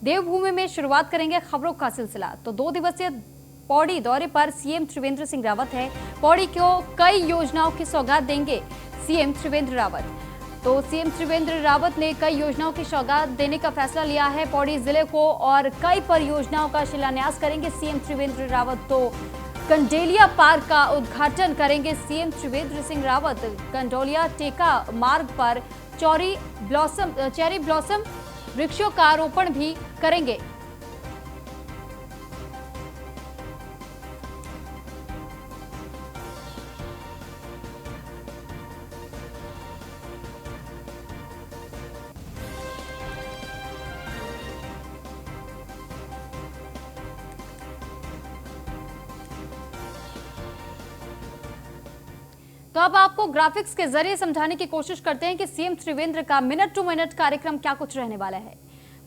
देवभूमि में शुरुआत करेंगे खबरों का सिलसिला। तो 2 दिवसीय पौड़ी दौरे पर सीएम त्रिवेंद्र सिंह रावत है। पौड़ी को कई योजनाओं की सौगात देंगे सीएम त्रिवेंद्र रावत। तो सीएम त्रिवेंद्र रावत ने कई योजनाओं की सौगात देने का फैसला लिया है पौड़ी जिले को, और कई परियोजनाओं का शिलान्यास करेंगे सीएम त्रिवेंद्र रावत। तो कंडोलिया पार्क का उद्घाटन करेंगे सीएम त्रिवेंद्र सिंह रावत। कंडोलिया टेका मार्ग पर चेरी ब्लॉसम वृक्षों का रोपण भी करेंगे। तो अब आपको ग्राफिक्स के जरिए समझाने की कोशिश करते हैं कि सीएम त्रिवेंद्र का मिनट टू मिनट कार्यक्रम क्या कुछ रहने वाला है।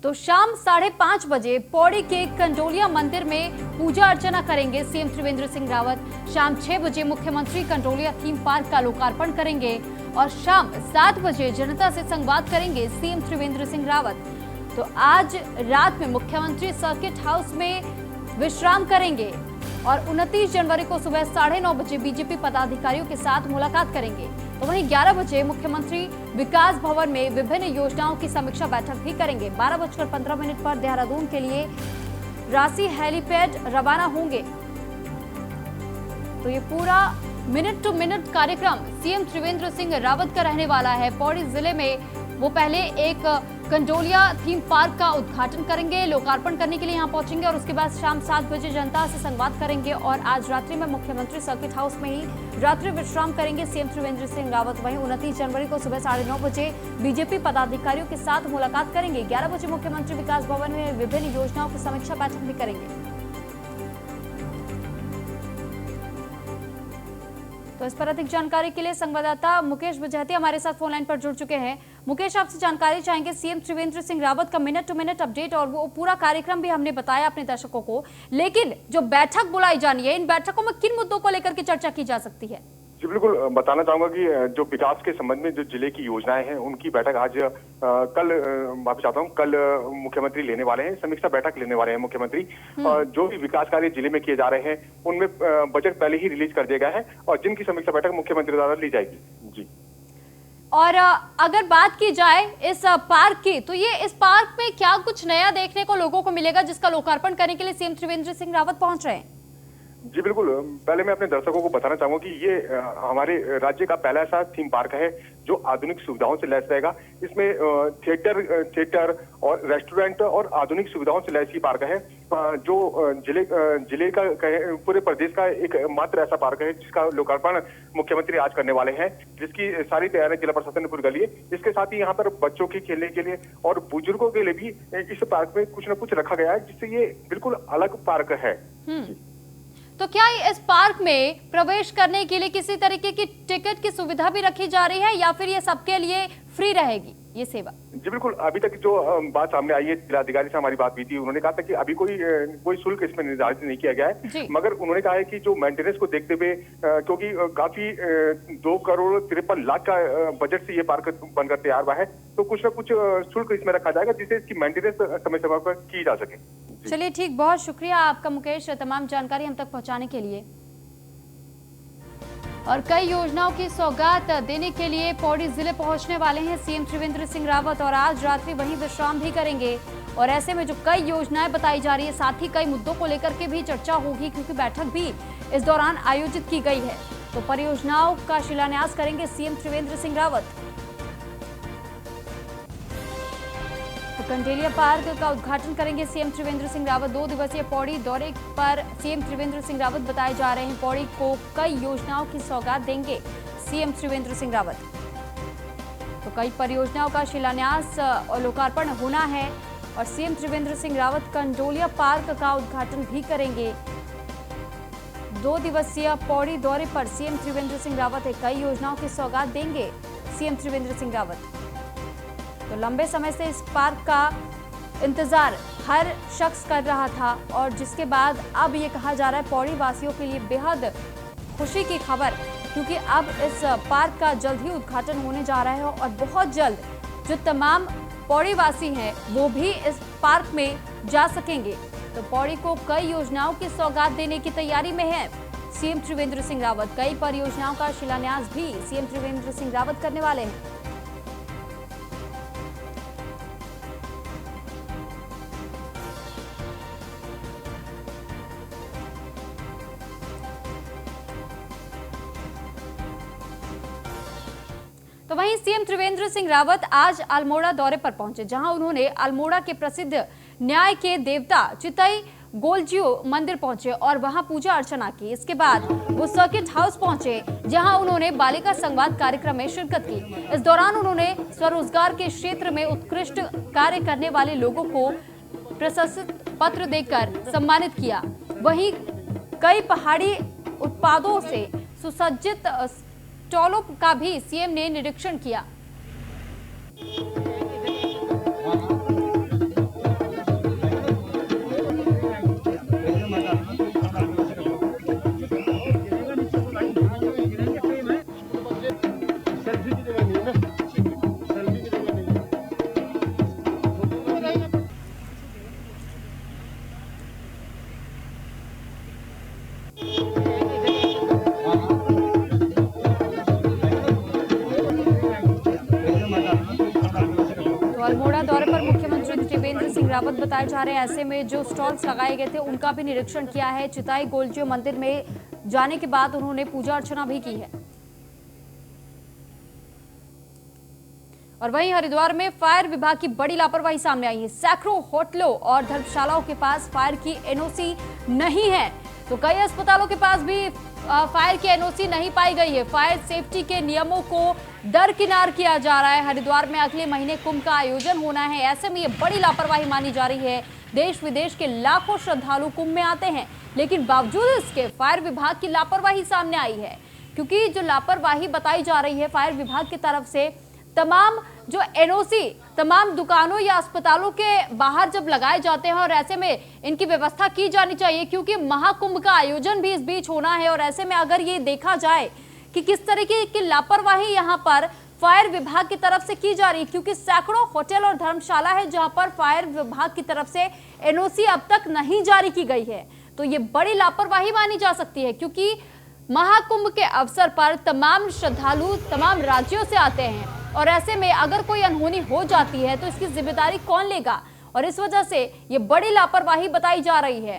तो शाम 5:30 बजे पौड़ी के कंडोलिया मंदिर में पूजा अर्चना करेंगे सीएम त्रिवेंद्र सिंह रावत। शाम 6 बजे मुख्यमंत्री कंडोलिया थीम पार्क का लोकार्पण करेंगे और शाम 7 बजे जनता से संवाद करेंगे सीएम त्रिवेंद्र सिंह रावत। तो आज रात में मुख्यमंत्री सर्किट हाउस में विश्राम करेंगे और 29 जनवरी को सुबह 9:30 बजे बीजेपी पदाधिकारियों के साथ मुलाकात करेंगे। तो वहीं 11 बजे मुख्यमंत्री विकास भवन में विभिन्न योजनाओं की समीक्षा बैठक भी करेंगे। 12:15 पर देहरादून के लिए रांसी हेलीपैड रवाना होंगे। तो ये पूरा मिनट टू मिनट कार्यक्रम सीएम त्रिवेंद्र सिंह रावत का रहने वाला है। पौड़ी जिले में वो पहले एक कंडोलिया थीम पार्क का उद्घाटन करेंगे, लोकार्पण करने के लिए यहाँ पहुंचेंगे और उसके बाद शाम 7 बजे जनता से संवाद करेंगे और आज रात्रि में मुख्यमंत्री सर्किट हाउस में ही रात्रि विश्राम करेंगे सीएम त्रिवेंद्र सिंह रावत। वहीं 29 जनवरी को सुबह 9:30 बजे बीजेपी पदाधिकारियों के साथ मुलाकात करेंगे। 11 बजे मुख्यमंत्री विकास भवन में विभिन्न योजनाओं की समीक्षा बैठक भी करेंगे। तो इस पर अधिक जानकारी के लिए संवाददाता मुकेश बजहती हमारे साथ फोन लाइन पर जुड़ चुके हैं। मुकेश, आपसे जानकारी चाहेंगे सीएम त्रिवेंद्र सिंह रावत का मिनट टू मिनट अपडेट, और वो पूरा कार्यक्रम भी हमने बताया अपने दर्शकों को, लेकिन जो बैठक बुलाई जानी है, इन बैठकों में किन मुद्दों को लेकर के चर्चा की जा सकती है? जी बिल्कुल, बताना चाहूंगा कि जो विकास के संबंध में जो जिले की योजनाएं हैं उनकी बैठक आज माफी चाहता हूँ कल मुख्यमंत्री लेने वाले हैं, समीक्षा बैठक लेने वाले हैं मुख्यमंत्री। जो भी विकास कार्य जिले में किए जा रहे हैं उनमें बजट पहले ही रिलीज कर दिया गया है और जिनकी समीक्षा बैठक मुख्यमंत्री द्वारा ली जाएगी। जी, और अगर बात की जाए इस पार्क की, तो ये इस पार्क में क्या कुछ नया देखने को लोगों को मिलेगा जिसका लोकार्पण करने के लिए सीएम त्रिवेंद्र सिंह रावत पहुंच रहे हैं? जी बिल्कुल, पहले मैं अपने दर्शकों को बताना चाहूंगा कि ये हमारे राज्य का पहला ऐसा थीम पार्क है जो आधुनिक सुविधाओं से लैस रहेगा। इसमें थिएटर और रेस्टोरेंट और आधुनिक सुविधाओं से लैस ही पार्क है, जो जिले का पूरे प्रदेश का एक मात्र ऐसा पार्क है जिसका लोकार्पण मुख्यमंत्री आज करने वाले हैं, जिसकी सारी तैयारियां जिला प्रशासन ने पूरी कर ली है। इसके साथ ही यहाँ पर बच्चों के खेलने के लिए और बुजुर्गों के लिए भी इस पार्क में कुछ न कुछ रखा गया है, जिससे ये बिल्कुल अलग पार्क है। तो क्या इस पार्क में प्रवेश करने के लिए किसी तरीके की टिकट की सुविधा भी रखी जा रही है या फिर ये सबके लिए फ्री रहेगी ये सेवा? जी बिल्कुल, अभी तक जो बात सामने आई है, जिलाधिकारी से हमारी बात हुई थी, उन्होंने कहा था कि अभी कोई शुल्क इसमें निर्धारित नहीं किया गया है, मगर उन्होंने कहा है कि जो मेंटेनेंस को देखते हुए, क्योंकि काफी 2,53,00,000 का बजट से ये पार्क बनकर तैयार हुआ है, तो कुछ न कुछ शुल्क इसमें रखा जाएगा जिससे इसकी मेंटेनेंस समय समय पर की जा सके। चलिए ठीक, बहुत शुक्रिया आपका मुकेश तमाम जानकारी हम तक पहुंचाने के लिए। और कई योजनाओं की सौगात देने के लिए पौड़ी जिले पहुंचने वाले हैं सीएम त्रिवेंद्र सिंह रावत और आज रात्रि वहीं विश्राम भी करेंगे। और ऐसे में जो कई योजनाएं बताई जा रही है, साथ ही कई मुद्दों को लेकर के भी चर्चा होगी, क्योंकि बैठक भी इस दौरान आयोजित की गई है। तो परियोजनाओं का शिलान्यास करेंगे सीएम त्रिवेंद्र सिंह रावत। कंडोलिया पार्क का उद्घाटन करेंगे सीएम त्रिवेंद्र सिंह रावत। 2 दिवसीय पौड़ी दौरे पर सीएम त्रिवेंद्र सिंह रावत बताए जा रहे हैं। पौड़ी को कई योजनाओं की सौगात देंगे सीएम त्रिवेंद्र सिंह रावत। तो कई परियोजनाओं का शिलान्यास और लोकार्पण होना है और सीएम त्रिवेंद्र सिंह रावत कंडोलिया पार्क का उद्घाटन भी करेंगे। 2 दिवसीय पौड़ी दौरे पर सीएम त्रिवेंद्र सिंह रावत कई योजनाओं की सौगात देंगे सीएम त्रिवेंद्र सिंह रावत। तो लंबे समय से इस पार्क का इंतजार हर शख्स कर रहा था और जिसके बाद अब ये कहा जा रहा है पौड़ी वासियों के लिए बेहद खुशी की खबर, क्योंकि अब इस पार्क का जल्द ही उद्घाटन होने जा रहा है और बहुत जल्द जो तमाम पौड़ी वासी हैं वो भी इस पार्क में जा सकेंगे। तो पौड़ी को कई योजनाओं की सौगात देने की तैयारी में है सीएम त्रिवेंद्र सिंह रावत। कई परियोजनाओं का शिलान्यास भी सीएम त्रिवेंद्र सिंह रावत करने वाले हैं। तो वहीं सीएम त्रिवेंद्र सिंह रावत आज अल्मोड़ा दौरे पर पहुंचे, जहां उन्होंने अल्मोड़ा के प्रसिद्ध न्याय के देवता चितई गोलजियो मंदिर पहुंचे और वहां पूजा अर्चना की। इसके बाद वो सर्किट हाउस पहुंचे, जहां उन्होंने बालिका संवाद कार्यक्रम में शिरकत की। इस दौरान उन्होंने स्वरोजगार के क्षेत्र में उत्कृष्ट कार्य करने वाले लोगों को प्रशस्ति पत्र देकर सम्मानित किया। वहीं कई पहाड़ी उत्पादों से सुसज्जित स्टॉलों का भी सीएम ने निरीक्षण किया। अल्मोड़ा दौरे पर मुख्यमंत्री त्रिवेंद्र सिंह रावत बताए जा रहे हैं। ऐसे में जो स्टॉल्स लगाए गए थे उनका भी निरीक्षण किया है। चितई गोलजियो मंदिर में जाने के बाद उन्होंने पूजा अर्चना भी की है। और वहीं हरिद्वार में फायर विभाग की बड़ी लापरवाही सामने आई है। सैकड़ों होटलों और धर्मशालाओं के पास फायर की एनओसी नहीं है, तो कई अस्पतालों के पास भी फायर की एनओसी नहीं पाई गई है। फायर सेफ्टी के नियमों को दरकिनार किया जा रहा है। हरिद्वार में अगले महीने कुंभ का आयोजन होना है, ऐसे में ये बड़ी लापरवाही मानी जा रही है। देश विदेश के लाखों श्रद्धालु कुंभ में आते हैं, लेकिन बावजूद इसके फायर विभाग की लापरवाही सामने आई है। क्योंकि जो लापरवाही बताई जा रही है फायर विभाग की तरफ से, तमाम जो एनओसी तमाम दुकानों या अस्पतालों के बाहर जब लगाए जाते हैं, और ऐसे में इनकी व्यवस्था की जानी चाहिए क्योंकि महाकुंभ का आयोजन भी इस बीच होना है। और ऐसे में अगर ये देखा जाए कि किस तरीके की लापरवाही यहाँ पर फायर विभाग की तरफ से की जा रही है, क्योंकि सैकड़ों होटल और धर्मशाला है जहां पर फायर विभाग की तरफ से एनओसी अब तक नहीं जारी की गई है, तो ये बड़ी लापरवाही मानी जा सकती है। क्योंकि महाकुंभ के अवसर पर तमाम श्रद्धालु तमाम राज्यों से आते हैं, और ऐसे में अगर कोई अनहोनी हो जाती है तो इसकी जिम्मेदारी कौन लेगा। और इस वजह से ये बड़ी लापरवाही बताई जा रही है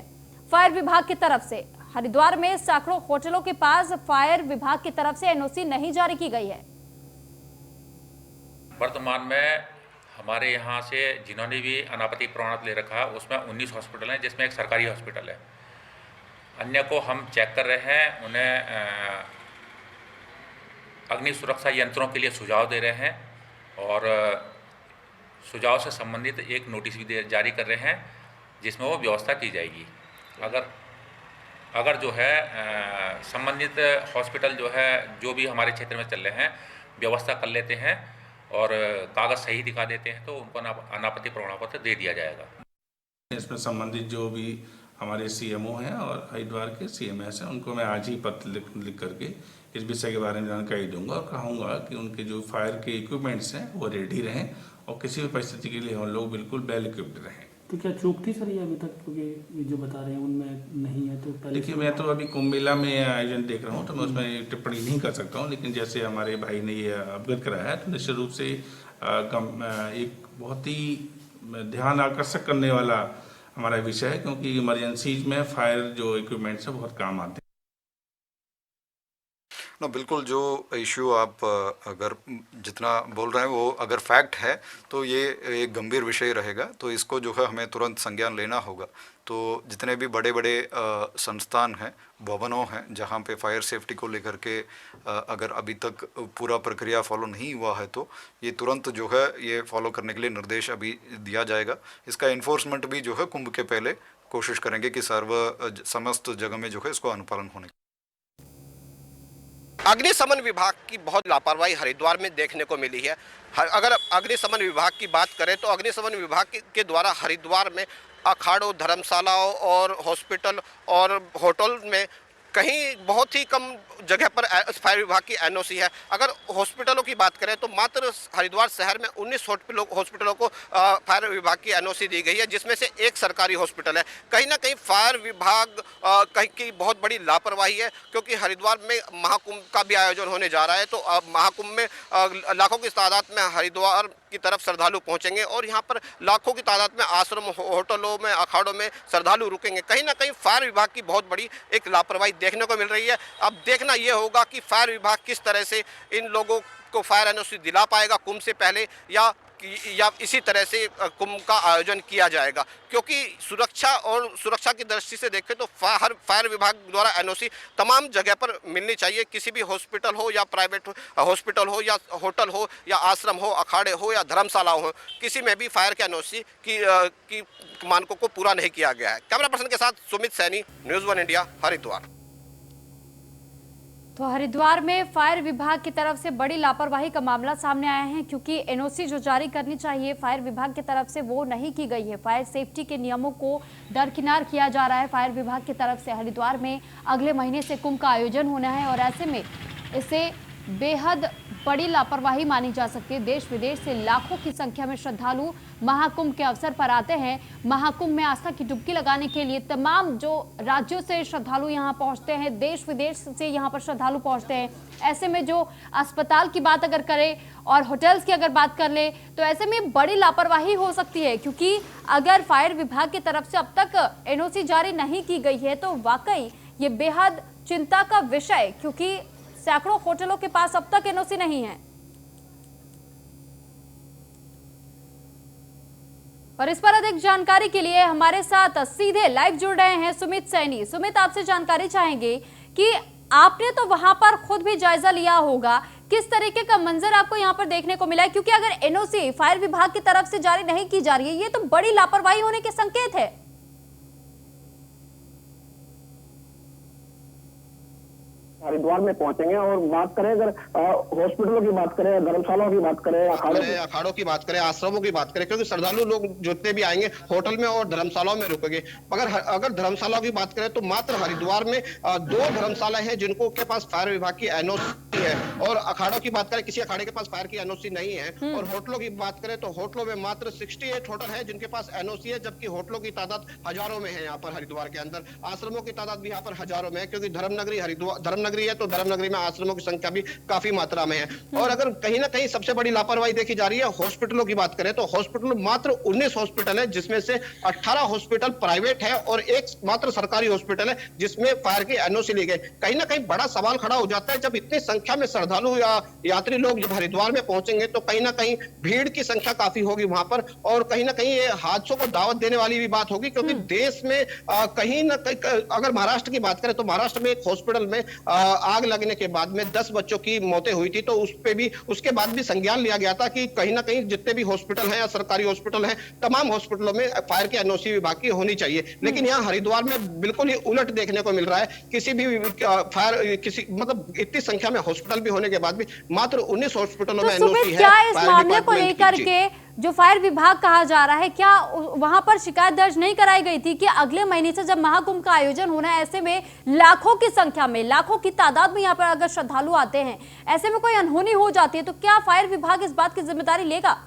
फायर विभाग की तरफ से। हरिद्वार में सैकड़ों होटलों के पास फायर विभाग की तरफ से एनओसी नहीं जारी की गई है। वर्तमान में हमारे यहाँ से जिन्होंने भी अनापत्ति प्रमाण ले रखा है उसमें 19 हॉस्पिटल हैं, जिसमें एक सरकारी हॉस्पिटल है। अन्य को हम चेक कर रहे हैं, उन्हें अग्नि सुरक्षा यंत्रों के लिए सुझाव दे रहे हैं और सुझाव से संबंधित एक नोटिस भी जारी कर रहे हैं जिसमें वो व्यवस्था की जाएगी। अगर जो है संबंधित हॉस्पिटल जो है जो भी हमारे क्षेत्र में चल रहे हैं व्यवस्था कर लेते हैं और कागज़ सही दिखा देते हैं तो उनको अनापत्ति प्रमाण पत्र दे दिया जाएगा। इसमें संबंधित जो भी हमारे सीएमओ हैं और हरिद्वार के सीएमएस हैं उनको मैं आज ही पत्र लिख करके इस विषय के बारे में जानकारी दूंगा और कहूँगा कि उनके जो फायर के इक्विपमेंट्स हैं वो रेडी रहें और किसी भी परिस्थिति के लिए हम लोग बिल्कुल वेल इक्विप्ड रहें। तो क्या चूक थी सर ये अभी तक, क्योंकि जो बता रहे हैं उनमें नहीं है? तो देखिए मैं तो अभी कुंभ मेला में आयोजन देख रहा हूँ तो मैं उसमें टिप्पणी नहीं कर सकता हूँ, लेकिन जैसे हमारे भाई ने ये अवगत कराया है तो निश्चित रूप से एक बहुत ही ध्यान आकर्षक करने वाला हमारा विषय है, क्योंकि इमरजेंसीज में फायर जो इक्विपमेंट्स हैं बहुत काम आते हैं। ना बिल्कुल, जो इश्यू आप अगर जितना बोल रहे हैं वो अगर फैक्ट है तो ये एक गंभीर विषय रहेगा, तो इसको जो है हमें तुरंत संज्ञान लेना होगा। तो जितने भी बड़े बड़े संस्थान हैं, भवनों हैं जहाँ पे फायर सेफ्टी को लेकर के अगर अभी तक पूरा प्रक्रिया फॉलो नहीं हुआ है तो ये तुरंत जो है ये फॉलो करने के लिए निर्देश अभी दिया जाएगा। इसका इन्फोर्समेंट भी जो है कुंभ के पहले कोशिश करेंगे कि समस्त जगह में जो है इसको अनुपालन होने। अग्निशमन विभाग की बहुत लापरवाही हरिद्वार में देखने को मिली है। अगर अग्निशमन विभाग की बात करें तो अग्निशमन विभाग के द्वारा हरिद्वार में अखाड़ों, धर्मशालाओं और हॉस्पिटल और होटल में कहीं बहुत ही कम जगह पर फायर विभाग की एनओसी है। अगर हॉस्पिटलों की बात करें तो मात्र हरिद्वार शहर में 19 हॉस्पिटलों को फायर विभाग की एनओसी दी गई है, जिसमें से एक सरकारी हॉस्पिटल है। कहीं ना कहीं फायर विभाग कहीं की बहुत बड़ी लापरवाही है, क्योंकि हरिद्वार में महाकुंभ का भी आयोजन होने जा रहा है। तो महाकुंभ में लाखों की तादाद में हरिद्वार की तरफ श्रद्धालु पहुंचेंगे और यहाँ पर लाखों की तादाद में आश्रम, होटलों में, अखाड़ों में श्रद्धालु रुकेंगे। कहीं ना कहीं फायर विभाग की बहुत बड़ी एक लापरवाही देखने को मिल रही है। अब देखना यह होगा कि फायर विभाग किस तरह से इन लोगों को फायर एनओसी दिला पाएगा कुंभ से पहले, या इसी तरह से कुंभ का आयोजन किया जाएगा। क्योंकि सुरक्षा की दृष्टि से देखें तो फायर विभाग द्वारा एनओसी तमाम जगह पर मिलनी चाहिए। किसी भी हॉस्पिटल हो या प्राइवेट हॉस्पिटल हो या होटल हो या आश्रम हो, अखाड़े हो या धर्मशाला हो, किसी में भी फायर के एनओसी की मानकों को पूरा नहीं किया गया है। कैमरा पर्सन के साथ सुमित सैनी, न्यूज़ 1 इंडिया, हरिद्वार। तो हरिद्वार में फायर विभाग की तरफ से बड़ी लापरवाही का मामला सामने आया है, क्योंकि एनओसी जो जारी करनी चाहिए फायर विभाग की तरफ से वो नहीं की गई है। फायर सेफ्टी के नियमों को दरकिनार किया जा रहा है फायर विभाग की तरफ से। हरिद्वार में अगले महीने से कुंभ का आयोजन होना है और ऐसे में इसे बेहद बड़ी लापरवाही मानी जा सकती है। देश विदेश से लाखों की संख्या में श्रद्धालु महाकुंभ के अवसर पर आते हैं। महाकुंभ में आस्था की डुबकी लगाने के लिए तमाम जो राज्यों से श्रद्धालु यहां पहुंचते हैं, देश विदेश से यहां पर श्रद्धालु पहुंचते हैं। ऐसे में जो अस्पताल की बात अगर करें और होटल्स की अगर बात कर ले तो ऐसे में बड़ी लापरवाही हो सकती है, क्योंकि अगर फायर विभाग की तरफ से अब तक एनओसी जारी नहीं की गई है तो वाकई ये बेहद चिंता का विषय, क्योंकि सैकड़ों होटलों के पास अब तक एनओसी नहीं है। और इस पर अधिक जानकारी के लिए हमारे साथ सीधे लाइव जुड़ रहे हैं सुमित सैनी। सुमित, आपसे जानकारी चाहेंगे कि आपने तो वहां पर खुद भी जायजा लिया होगा, किस तरीके का मंजर आपको यहां पर देखने को मिला है? क्योंकि अगर एनओसी फायर विभाग की तरफ से जारी नहीं की जा रही है, ये तो बड़ी लापरवाही होने के संकेत है। हरिद्वार में पहुंचेंगे और बात करें अगर हॉस्पिटलों की बात करें, धर्मशालाओं की बात करें, अखाड़ों की बात करें, आश्रमों की बात करें, क्योंकि श्रद्धालु लोग जितने भी आएंगे होटल में और धर्मशालाओं में रुकेंगे। मगर अगर धर्मशालाओं की बात करें तो मात्र हरिद्वार में 2 धर्मशाला है जिनको के पास फायर विभाग की एनओसी है, और अखाड़ों की बात करें किसी अखाड़े के पास फायर की एनओसी नहीं है। और होटलों की बात करें तो होटलों में मात्र 68 होटल है जिनके पास एनओसी है, जबकि होटलों की तादाद हजारों में है यहाँ पर हरिद्वार के अंदर। आश्रमों की तादाद भी यहाँ पर हजारों में है, क्योंकि धर्मनगरी हरिद्वार धर्मनगरी है, तो धर्मनगरी में आश्रमों की संख्या भी काफी मात्रा में है। और अगर कहीं ना कहीं सबसे बड़ी लापरवाही देखी जा रही है हॉस्पिटलों की बात करें तो हॉस्पिटल में मात्र 19 हॉस्पिटल है, जिसमें से 18 हॉस्पिटल प्राइवेट है और एक मात्र सरकारी हॉस्पिटल है जिसमें फायर की एनओसी ली गई। कहीं ना कहीं बड़ा सवाल खड़ा हो जाता है, जब इतनी संख्या में श्रद्धालु या यात्री लोग जब हरिद्वार में पहुंचेंगे तो कहीं ना कहीं भीड़ की संख्या काफी होगी वहां पर, और कहीं ना कहीं ये हादसों को दावत देने वाली भी बात होगी। क्योंकि देश में कहीं ना कहीं अगर महाराष्ट्र की बात करें तो महाराष्ट्र में एक हॉस्पिटल में आग लगने के बाद में 10 बच्चों की मौतें हुई थी, तो उस पे भी उसके बाद भी संज्ञान लिया गया था कि कहीं ना कहीं जितने भी हॉस्पिटल हैं या सरकारी हॉस्पिटल हैं, तमाम हॉस्पिटलों में फायर की एनओसी विभाग की होनी चाहिए। लेकिन यहाँ हरिद्वार में बिल्कुल ही उलट देखने को मिल रहा है। किसी भी फायर किसी मतलब इतनी संख्या में हॉस्पिटल भी होने के बाद भी मात्र 19 हॉस्पिटलों में एनओसी है। क्या इस मामले को लेकर के जो फायर विभाग कहा जा रहा है, क्या वहां पर शिकायत दर्ज नहीं कराई गई थी कि अगले महीने से जब महाकुंभ का आयोजन होना है, ऐसे में लाखों की संख्या में, लाखों की तादाद में यहाँ पर अगर श्रद्धालु आते हैं, ऐसे में कोई अनहोनी हो जाती है तो क्या फायर विभाग इस बात की जिम्मेदारी लेगा?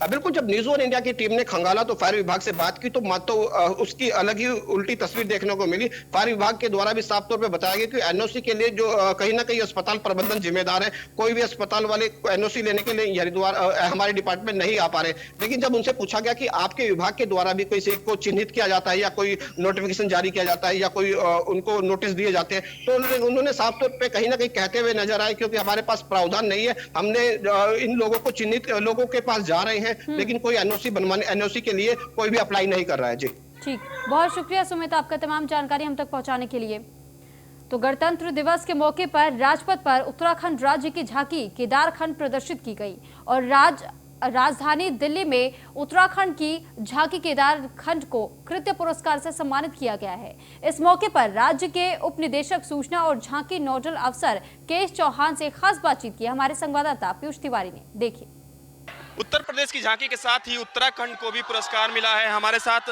बिल्कुल, जब न्यूज़ 1 इंडिया की टीम ने खंगाला तो फायर विभाग से बात की तो उसकी अलग ही उल्टी तस्वीर देखने को मिली। फायर विभाग के द्वारा भी साफ तौर पे बताया गया कि एनओसी के लिए जो कहीं ना कहीं अस्पताल प्रबंधन जिम्मेदार है, कोई भी अस्पताल वाले एनओसी लेने के लिए हरिद्वार हमारे डिपार्टमेंट नहीं आ पा रहे। लेकिन जब उनसे पूछा गया कि आपके विभाग के द्वारा भी किसी को चिन्हित किया जाता है या कोई नोटिफिकेशन जारी किया जाता है या कोई उनको नोटिस दिए जाते हैं, तो उन्होंने साफ तौर पर कहीं ना कहीं कहते हुए नजर आए क्योंकि हमारे पास प्रावधान नहीं है, हमने इन लोगों को चिन्हित लोगों के पास जा रहे हैं, लेकिन कोई एनओसी बनवाने एनओसी के लिए कोई भी अप्लाई नहीं कर रहा है। जी ठीक, बहुत शुक्रिया सुमित आपका तमाम जानकारी हम तक पहुंचाने के लिए। तो गणतंत्र दिवस के मौके पर राजपथ पर उत्तराखंड राज्य की झांकी केदारखंड प्रदर्शित की गई और राजधानी दिल्ली में उत्तराखंड की झांकी केदारखंड को कृत्य पुरस्कार से सम्मानित किया गया है। इस मौके पर राज्य के उप निदेशक सूचना और झांकी नोडल अफसर केश चौहान से खास बातचीत की हमारे संवाददाता पीयूष तिवारी ने। देखिए, उत्तर प्रदेश की झांकी के साथ ही उत्तराखंड को भी पुरस्कार मिला है। हमारे साथ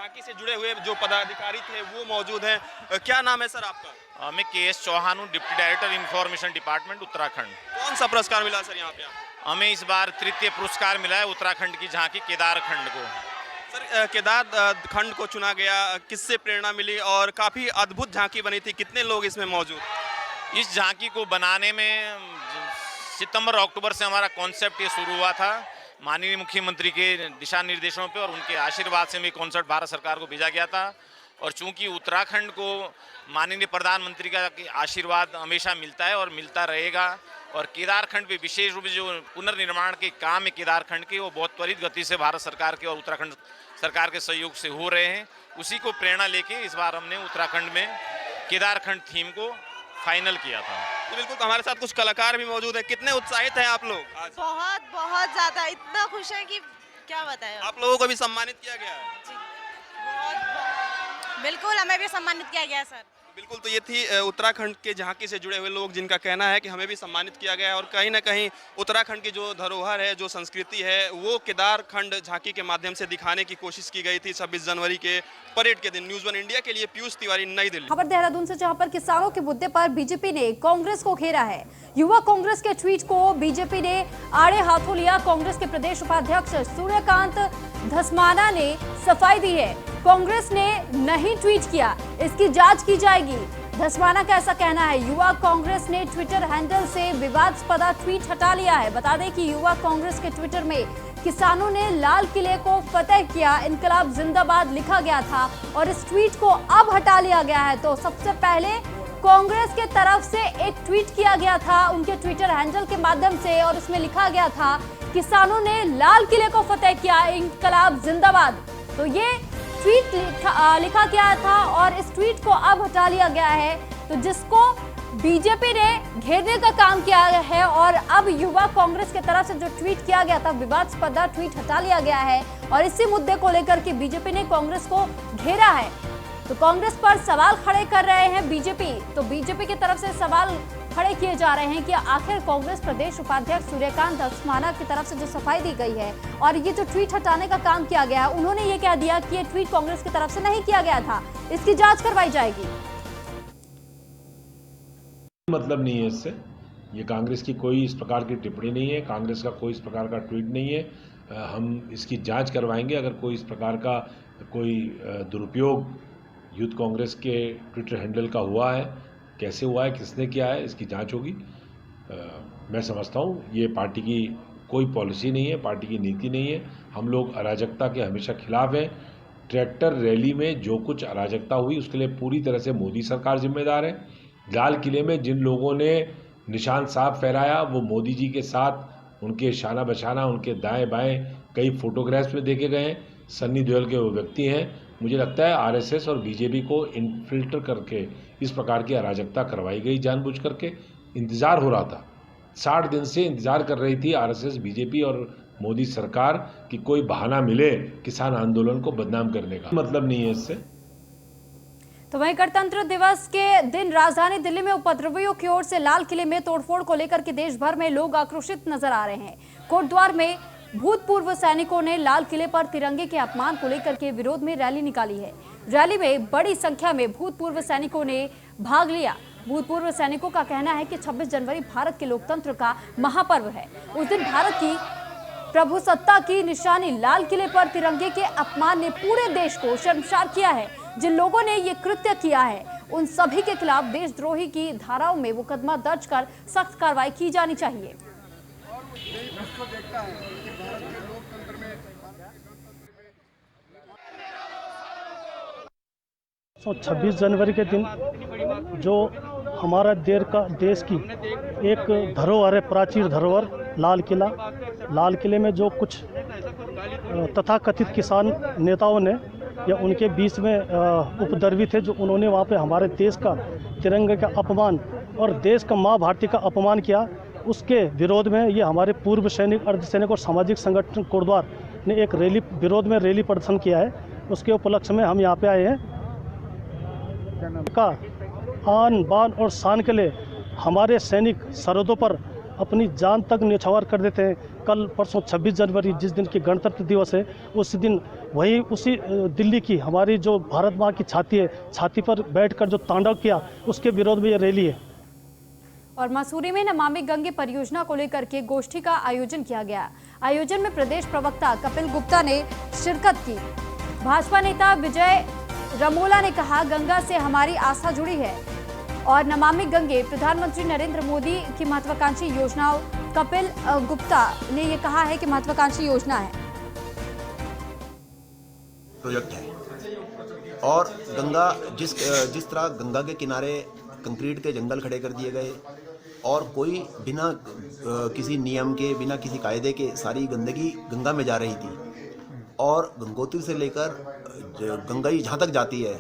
झांकी से जुड़े हुए जो पदाधिकारी थे वो मौजूद हैं। क्या नाम है सर आपका? मैं KS चौहान हूँ, deputy director information department Uttarakhand. कौन सा पुरस्कार मिला सर यहाँ पे? हमें इस बार तृतीय पुरस्कार मिला है उत्तराखंड की झांकी केदारखंड को। सर केदारखंड को चुना गया, किससे प्रेरणा मिली और काफ़ी अद्भुत झांकी बनी थी, कितने लोग इसमें मौजूद? इस झांकी को बनाने में सितंबर अक्टूबर से हमारा कॉन्सेप्ट ये शुरू हुआ था। माननीय मुख्यमंत्री के दिशा निर्देशों पे और उनके आशीर्वाद से भी कॉन्सेप्ट भारत सरकार को भेजा गया था। और चूंकि उत्तराखंड को माननीय प्रधानमंत्री का आशीर्वाद हमेशा मिलता है और मिलता रहेगा, और केदारखंड पे विशेष रूप से जो पुनर्निर्माण के काम है केदारखंड के, वो बहुत त्वरित गति से भारत सरकार के और उत्तराखंड सरकार के सहयोग से हो रहे हैं। उसी को प्रेरणा लेके इस बार हमने उत्तराखंड में केदारखंड थीम को फाइनल किया था। तो बिल्कुल हमारे साथ कुछ कलाकार भी मौजूद हैं। कितने उत्साहित हैं आप लोग आज? बहुत बहुत ज्यादा, इतना खुश है कि क्या बताएं। आप लोगों को भी सम्मानित किया गया है? जी, बिल्कुल हमें भी सम्मानित किया गया है सर। बिल्कुल, तो ये थी उत्तराखंड के झांकी से जुड़े हुए लोग जिनका कहना है कि हमें भी सम्मानित किया गया है और कहीं ना कहीं उत्तराखंड की जो धरोहर है, जो संस्कृति है, वो केदारखंड झांकी के माध्यम से दिखाने की कोशिश की गई थी 26 जनवरी के परेड के दिन। न्यूज़ 1 इंडिया के लिए पीयूष तिवारी, नई दिल्ली। खबर देहरादून से, जहां पर किसानों के मुद्दे पर बीजेपी ने कांग्रेस को घेरा है। युवा कांग्रेस के ट्वीट को बीजेपी ने आड़े हाथों लिया। कांग्रेस के प्रदेश उपाध्यक्ष सूर्यकांत धस्माना ने सफाई दी है, कांग्रेस ने नहीं ट्वीट किया, इसकी जांच की जाएगी। धस्माना का ऐसा कहना है। युवा कांग्रेस ने ट्विटर हैंडल से विवादास्पद ट्वीट हटा लिया है। बता दें कि युवा कांग्रेस के ट्विटर में किसानों ने लाल किले को फतेह किया, इनकलाब जिंदाबाद लिखा गया था और इस ट्वीट को अब हटा लिया गया है। तो सबसे पहले कांग्रेस के तरफ से एक ट्वीट किया गया था उनके ट्विटर हैंडल के माध्यम से और उसमें लिखा गया था किसानों ने लाल किले को फतेह किया, इनकलाब जिंदाबाद। तो ये ट्वीट लिखा गया था और इस ट्वीट को अब हटा लिया गया है, तो जिसको बीजेपी ने घेरने का काम किया है और अब युवा कांग्रेस की तरफ से जो ट्वीट किया गया था विवादास्पद ट्वीट हटा लिया गया है और इसी मुद्दे को लेकर के बीजेपी ने कांग्रेस को घेरा है। तो कांग्रेस पर सवाल खड़े कर रहे हैं बीजेपी। तो बीजेपी की तरफ से सवाल खड़े किए जा रहे हैं कि आखिर कांग्रेस प्रदेश उपाध्यक्ष सूर्यकांत धस्माना की तरफ से जो सफाई दी गई है और ये जो ट्वीट हटाने का काम किया गया है, उन्होंने ये कह दिया कि ये ट्वीट कांग्रेस की तरफ से नहीं किया गया था, इसकी जांच करवाई जाएगी। मतलब नहीं है इससे, ये कांग्रेस की कोई इस प्रकार की टिप्पणी नहीं है, कांग्रेस का कोई इस प्रकार का ट्वीट नहीं है। हम इसकी जांच करवाएंगे। अगर कोई इस प्रकार का कोई दुरुपयोग यूथ कांग्रेस के ट्विटर हैंडल का हुआ है, कैसे हुआ है, किसने किया है, इसकी जांच होगी। मैं समझता हूँ ये पार्टी की कोई पॉलिसी नहीं है, पार्टी की नीति नहीं है। हम लोग अराजकता के हमेशा खिलाफ हैं। ट्रैक्टर रैली में जो कुछ अराजकता हुई उसके लिए पूरी तरह से मोदी सरकार जिम्मेदार है। लाल किले में जिन लोगों ने निशान साफ फहराया वो मोदी जी के साथ उनके शाना बशाना, उनके दाएं बाएं कई फोटोग्राफ्स में देखे गए हैं। सन्नी देओल के वो व्यक्ति हैं। मुझे लगता है आरएसएस और बीजेपी को इन्फिल्टर करके इस प्रकार की अराजकता करवाई गई जानबूझ करके। इंतज़ार हो रहा था, 60 दिन से इंतज़ार कर रही थी आरएसएस, बीजेपी और मोदी सरकार कि कोई बहाना मिले किसान आंदोलन को बदनाम करने का। मतलब नहीं है इससे। तो वहीं गणतंत्र दिवस के दिन राजधानी दिल्ली में उपद्रवियों की ओर से लाल किले में तोड़फोड़ को लेकर के देश भर में लोग आक्रोशित नजर आ रहे हैं। कोटद्वार में भूतपूर्व सैनिकों ने लाल किले पर तिरंगे के अपमान को लेकर के विरोध में रैली निकाली है। रैली में बड़ी संख्या में भूतपूर्व सैनिकों ने भाग लिया। भूतपूर्व सैनिकों का कहना है कि 26 जनवरी भारत के लोकतंत्र का महापर्व है। उस दिन भारत की प्रभुसत्ता की निशानी लाल किले पर तिरंगे के अपमान ने पूरे देश को शर्मसार किया है। जिन लोगों ने ये कृत्य किया है उन सभी के खिलाफ देशद्रोही की धाराओं में मुकदमा दर्ज कर सख्त कार्रवाई की जानी चाहिए। 26 जनवरी के दिन जो हमारा देश की एक धरोहर है, प्राचीन धरोहर लाल किले में जो कुछ तथाकथित किसान नेताओं ने या उनके बीच में उपद्रवी थे, जो उन्होंने वहाँ पे हमारे देश का तिरंगे का अपमान और देश का माँ भारती का अपमान किया, उसके विरोध में ये हमारे पूर्व सैनिक, अर्धसैनिक और सामाजिक संगठन कोटद्वार ने एक विरोध में रैली प्रदर्शन किया है। उसके उपलक्ष्य में हम यहाँ पे आए हैं। का आन बान और शान के लिए हमारे सैनिक सरहदों पर अपनी जान तक न्यौछावर कर देते हैं। कल परसों 26 जनवरी जिस दिन की गणतंत्र दिवस है, उस दिन वही उसी दिल्ली की हमारी जो भारत माँ की छाती है, छाती पर बैठकर जो तांडव किया, उसके विरोध में ये रैली है। और मसूरी में नमामि गंगे परियोजना को लेकर के गोष्ठी का आयोजन किया गया। आयोजन में प्रदेश प्रवक्ता कपिल गुप्ता ने शिरकत की। भाजपा नेता विजय रमोला ने कहा, गंगा से हमारी आस्था जुड़ी है और नमामि गंगे प्रधानमंत्री नरेंद्र मोदी की महत्वाकांक्षी योजना। कपिल गुप्ता ने ये कहा है कि महत्वाकांक्षी योजना है, प्रोजेक्ट है। और गंगा जिस तरह गंगा के किनारे कंक्रीट के जंगल खड़े कर दिए गए और कोई बिना किसी नियम के, बिना किसी कायदे के सारी गंदगी गंगा में जा रही थी, और गंगोत्री से लेकर गंगा जहाँ तक जाती है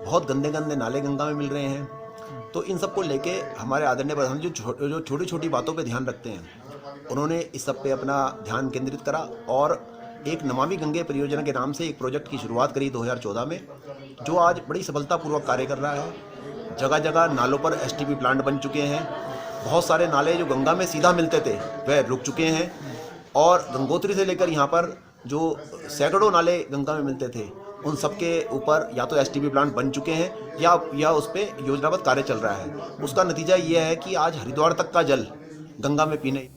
बहुत गंदे गंदे नाले गंगा में मिल रहे हैं। तो इन सब को लेके हमारे आदरणीय प्रधानमंत्री जो छोटी छोटी बातों पे ध्यान रखते हैं, उन्होंने इस सब पे अपना ध्यान केंद्रित करा और एक नमामि गंगे परियोजना के नाम से एक प्रोजेक्ट की शुरुआत करी 2014 में, जो आज बड़ी सफलतापूर्वक कार्य कर रहा है। जगह जगह नालों पर STP प्लांट बन चुके हैं। बहुत सारे नाले जो गंगा में सीधा मिलते थे वह रुक चुके हैं, और गंगोत्री से लेकर यहाँ पर जो सैकड़ों नाले गंगा में मिलते थे, उन सब के ऊपर या तो STP प्लांट बन चुके हैं या उस पर योजनाबद्ध कार्य चल रहा है। उसका नतीजा ये है कि आज हरिद्वार तक का जल गंगा में पीने